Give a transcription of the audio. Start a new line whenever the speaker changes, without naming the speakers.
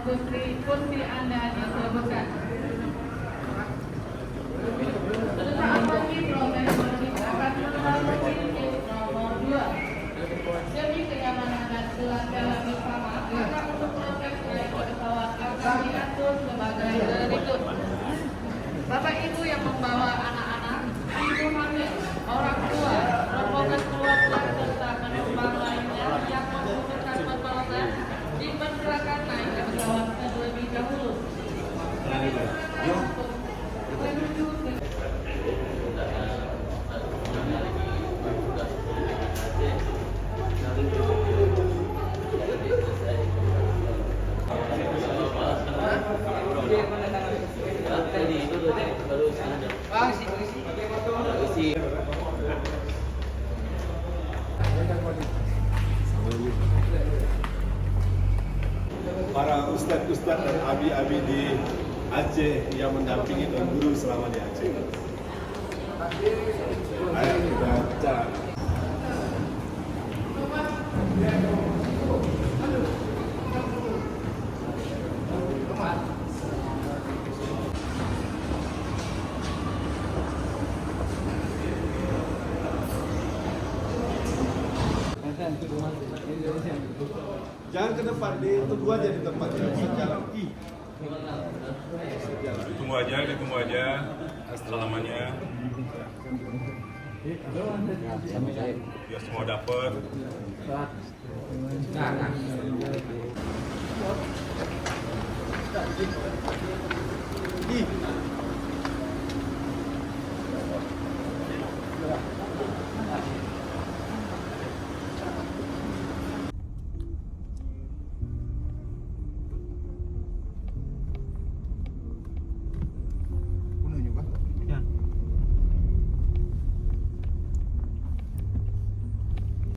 kursi Anda disebutkan. Sesaat lagi proses politik akan memasuki gate nomor 2. Demi kenyamanan dan kelancaran bersama, maka untuk proses naik ke pesawat akan diatur sebagai berikut. Bapak Ibu yang membawa anak-anak, ibu hamil, orang tua, rombongan keluarga serta penumpang lainnya yang membutuhkan pertolongan dipersilakan naik ke pesawat terlebih dahulu. Kami persilakan untuk menuju ke
para ustadz-ustadz dan abi-abi di Aceh yang mendampingi dan guru selama di Aceh. Ayo kita jalan. Jangan ke depan, ditunggu aja di tempat sejalan.
Ditunggu aja salamannya. Biar semua dapat.
Ih,